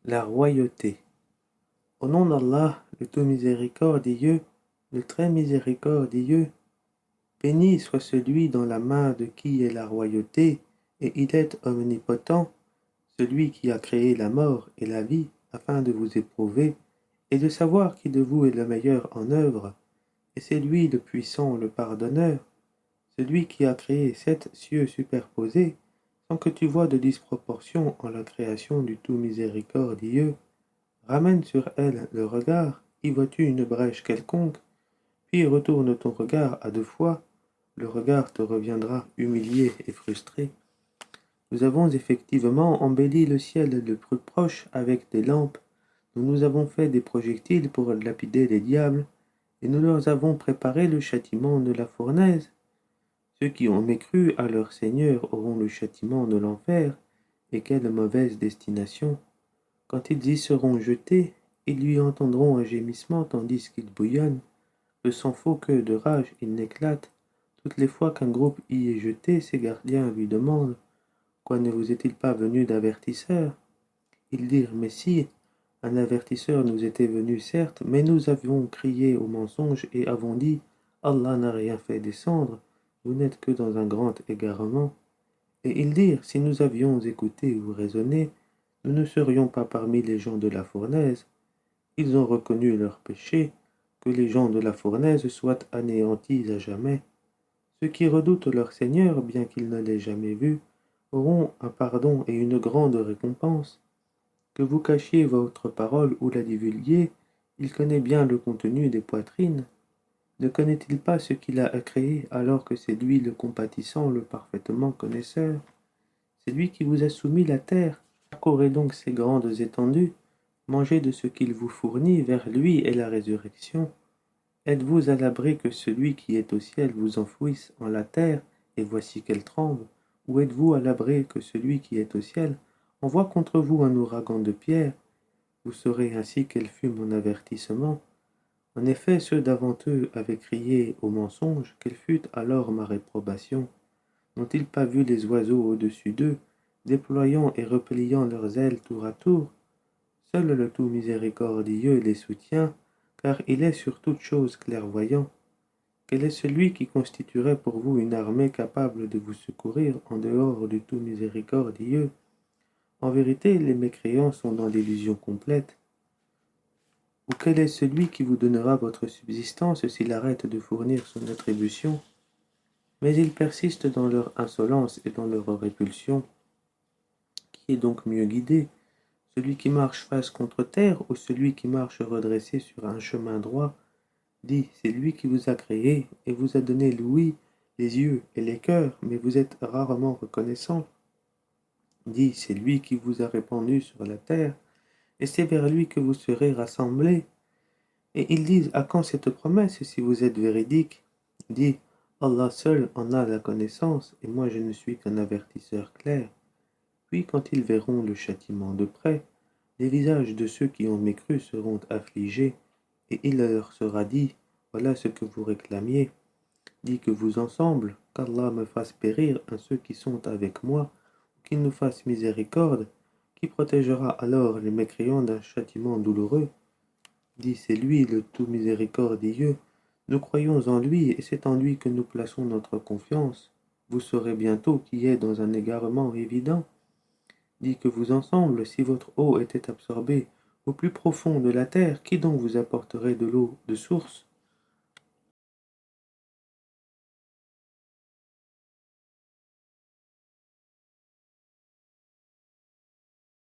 La royauté. Au nom d'Allah, le tout miséricordieux, le très miséricordieux, béni soit celui dans la main de qui est la royauté, et il est omnipotent, celui qui a créé la mort et la vie, afin de vous éprouver, et de savoir qui de vous est le meilleur en œuvre, et c'est lui le puissant, le pardonneur, celui qui a créé 7 cieux superposés, sans que tu vois de disproportion en la création du tout miséricordieux. Ramène sur elle le regard, y vois-tu une brèche quelconque, puis retourne ton regard à 2 fois, le regard te reviendra humilié et frustré. Nous avons effectivement embelli le ciel le plus proche avec des lampes, nous avons fait des projectiles pour lapider les diables, et nous leur avons préparé le châtiment de la fournaise. Ceux qui ont mécru à leur Seigneur auront le châtiment de l'enfer, et quelle mauvaise destination! Quand ils y seront jetés, ils lui entendront un gémissement tandis qu'il bouillonne. Le sang faut que, de rage, il n'éclate. Toutes les fois qu'un groupe y est jeté, ses gardiens lui demandent « Quoi ne vous est-il pas venu d'avertisseur ?» Ils dirent « Mais si, un avertisseur nous était venu certes, mais nous avions crié au mensonge et avons dit « Allah n'a rien fait descendre, vous n'êtes que dans un grand égarement. » Et ils dirent « Si nous avions écouté ou raisonné, nous ne serions pas parmi les gens de la fournaise. » Ils ont reconnu leur péché, que les gens de la fournaise soient anéantis à jamais. Ceux qui redoutent leur Seigneur, bien qu'ils ne l'aient jamais vu, auront un pardon et une grande récompense. Que vous cachiez votre parole ou la divulguiez, il connaît bien le contenu des poitrines. Ne connaît-il pas ce qu'il a créé alors que c'est lui le compatissant, le parfaitement connaisseur? C'est lui qui vous a soumis la terre. Parcourez donc ces grandes étendues. Mangez de ce qu'il vous fournit, vers lui est la résurrection. Êtes-vous à l'abri que celui qui est au ciel vous enfouisse en la terre, et voici qu'elle tremble? Ou êtes-vous à l'abri que celui qui est au ciel envoie contre vous un ouragan de pierres? Vous saurez ainsi quel fut mon avertissement. En effet, ceux d'avant eux avaient crié au mensonge, quelle fut alors ma réprobation? N'ont-ils pas vu les oiseaux au-dessus d'eux, déployant et repliant leurs ailes tour à tour? Seul le tout miséricordieux les soutient, car il est sur toute chose clairvoyant. Quel est celui qui constituerait pour vous une armée capable de vous secourir en dehors du tout miséricordieux? En vérité, les mécréants sont dans l'illusion complète. Ou quel est celui qui vous donnera votre subsistance s'il arrête de fournir son attribution? Mais ils persistent dans leur insolence et dans leur répulsion. Qui est donc mieux guidé? Celui qui marche face contre terre ou celui qui marche redressé sur un chemin droit? Dit, c'est lui qui vous a créé et vous a donné l'ouïe, les yeux et les cœurs, mais vous êtes rarement reconnaissant. Dit, c'est lui qui vous a répandu sur la terre, et c'est vers lui que vous serez rassemblés. Et ils disent, à quand cette promesse si vous êtes véridique? Dit, Allah seul en a la connaissance, et moi je ne suis qu'un avertisseur clair. Puis quand ils verront le châtiment de près, les visages de ceux qui ont mécru seront affligés, et il leur sera dit, voilà ce que vous réclamiez. Dit que vous ensemble, qu'Allah me fasse périr à ceux qui sont avec moi, ou qu'il nous fasse miséricorde, qui protégera alors les mécréants d'un châtiment douloureux. Dit, c'est lui le tout miséricordieux, nous croyons en lui, et c'est en lui que nous plaçons notre confiance. Vous saurez bientôt qui est dans un égarement évident. Dit que vous ensemble, si votre eau était absorbée au plus profond de la terre, qui donc vous apporterait de l'eau de source?